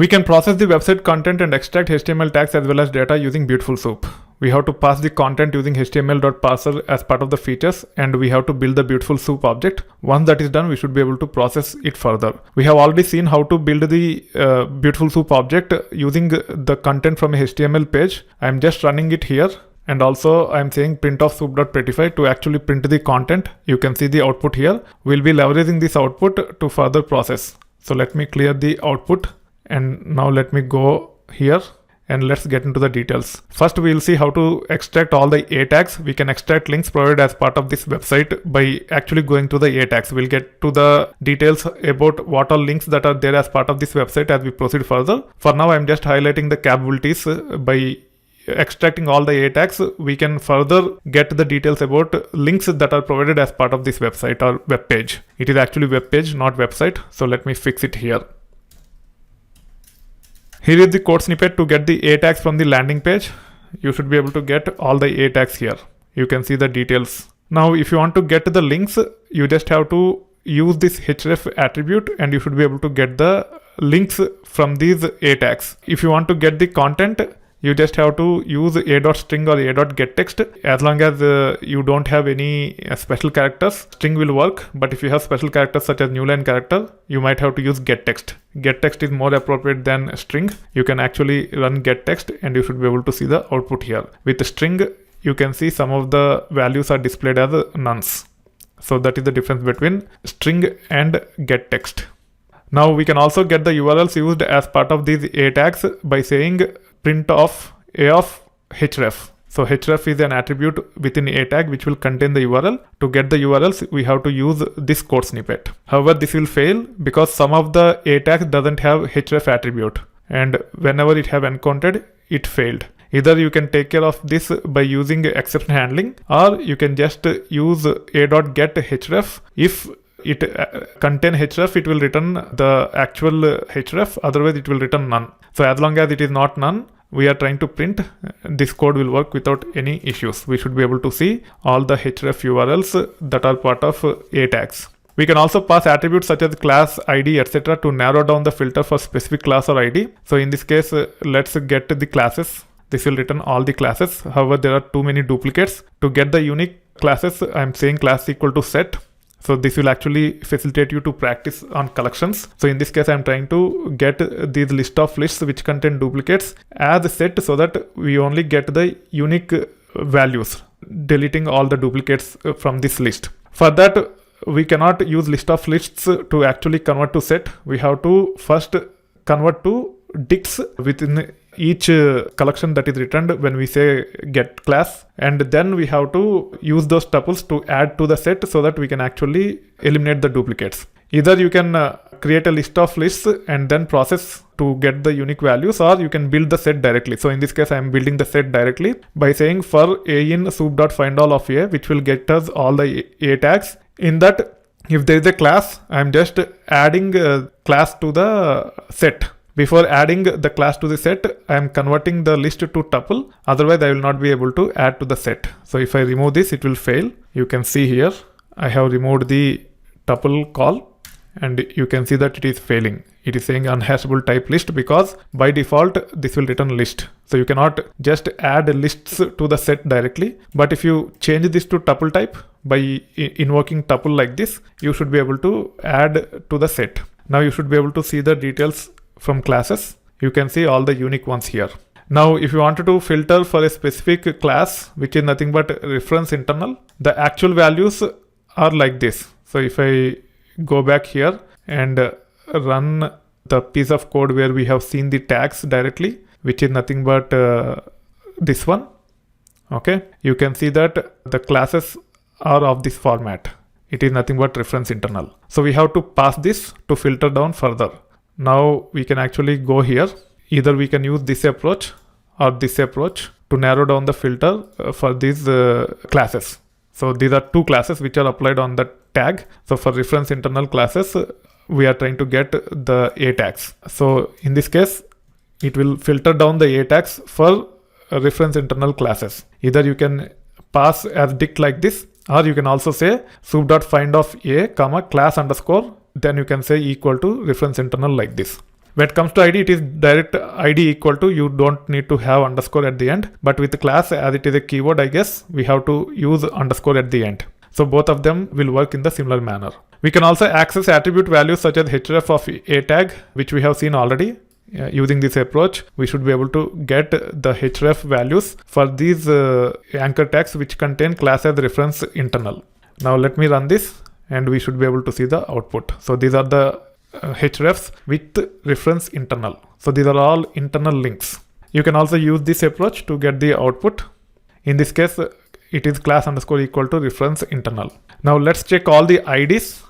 We can process the website content and extract HTML tags as well as data using Beautiful Soup. We have to pass the content using HTML.parser as part of the features, and we have to build the Beautiful Soup object. Once that is done, we should be able to process it further. We have already seen how to build the Beautiful Soup object using the content from a HTML page. I'm just running it here. And also I'm saying print of soup.prettify to actually print the content. You can see the output here. We'll be leveraging this output to further process. So let me clear the output. And now let me go here and let's get into the details. First, we will see how to extract all the A tags. We can extract links provided as part of this website by actually going to the A tags. We'll get to the details about what are links that are there as part of this website as we proceed further. For now, I'm just highlighting the capabilities. By extracting all the A tags, we can further get the details about links that are provided as part of this website or web page. It is actually web page, not website. So let me fix it here. Here is the code snippet to get the A tags from the landing page. You should be able to get all the A tags here. You can see the details. Now, if you want to get the links, you just have to use this href attribute and you should be able to get the links from these A tags. If you want to get the content, you just have to use a.string or a.getText. As long as you don't have any special characters, string will work. But if you have special characters such as new line character, you might have to use getText. GetText is more appropriate than string. You can actually run getText and you should be able to see the output here. With the string, you can see some of the values are displayed as nones. So that is the difference between string and getText. Now we can also get the URLs used as part of these A tags by saying print of A of href. So href is an attribute within A tag which will contain the URL. To get the URLs, we have to use this code snippet. However, this will fail because some of the A tags doesn't have href attribute, and whenever it have encountered, it failed. Either you can take care of this by using exception handling, or you can just use a.get href. If it contain href, it will return the actual href, otherwise it will return none. So as long as it is not none, we are trying to print, this code will work without any issues. We should be able to see all the href URLs that are part of A tags. We can also pass attributes such as class, ID, etc. to narrow down the filter for specific class or ID. So in this case, let's get the classes. This will return all the classes. However, there are too many duplicates. To get the unique classes, I'm saying class equal to set. So this will actually facilitate you to practice on collections. So in this case, I'm trying to get these list of lists which contain duplicates as set so that we only get the unique values, deleting all the duplicates from this list. For that, we cannot use list of lists to actually convert to set. We have to first convert to dicts within each collection that is returned when we say get class, and then we have to use those tuples to add to the set so that we can actually eliminate the duplicates. Either you can create a list of lists and then process to get the unique values, or you can build the set directly. So in this case, I am building the set directly by saying for a in soup.findAll of a, which will get us all the A tags. In that, if there is a class, I am just adding a class to the set. Before adding the class to the set, I am converting the list to tuple. Otherwise, I will not be able to add to the set. So if I remove this, it will fail. You can see here, I have removed the tuple call, and you can see that it is failing. It is saying unhashable type list because by default, this will return list. So you cannot just add lists to the set directly. But if you change this to tuple type by invoking tuple like this, you should be able to add to the set. Now you should be able to see the details from classes. You can see all the unique ones here. Now, if you wanted to filter for a specific class, which is nothing but reference internal, the actual values are like this. So if I go back here and run the piece of code where we have seen the tags directly, which is nothing but this one. Okay, you can see that the classes are of this format. It is nothing but reference internal. So we have to pass this to filter down further. Now we can actually go here. Either we can use this approach or this approach to narrow down the filter for these classes. So these are two classes which are applied on the tag. So for reference internal classes, we are trying to get the A tags. So in this case, it will filter down the A tags for reference internal classes. Either you can pass as dict like this, or you can also say soup.find of a, comma, class underscore, then you can say equal to reference internal like this. When it comes to ID, it is direct ID equal to, you don't need to have underscore at the end. But with the class, as it is a keyword, I guess we have to use underscore at the end. So both of them will work in the similar manner. We can also access attribute values such as href of a tag, which we have seen already. Using this approach, we should be able to get the href values for these anchor tags which contain class as reference internal. Now let me run this and we should be able to see the output. So these are the hrefs with reference internal. So these are all internal links. You can also use this approach to get the output. In this case, it is class underscore equal to reference internal. Now let's check all the IDs.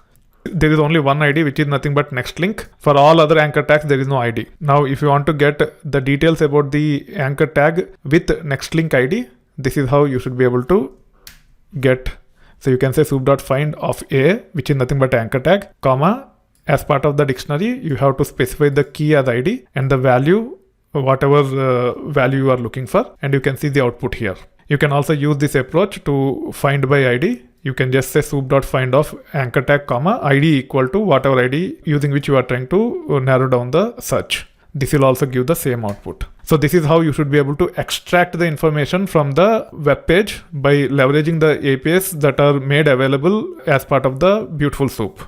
There is only one ID, which is nothing but next link. For all other anchor tags, there is no ID. Now, if you want to get the details about the anchor tag with next link ID, this is how you should be able to get. So you can say soup.find of a, which is nothing but anchor tag, comma, as part of the dictionary, you have to specify the key as ID and the value, whatever value you are looking for, and you can see the output here. You can also use this approach to find by ID. You can just say soup.find of anchor tag, comma, ID equal to whatever ID using which you are trying to narrow down the search. This will also give the same output. So this is how you should be able to extract the information from the web page by leveraging the APIs that are made available as part of the Beautiful Soup.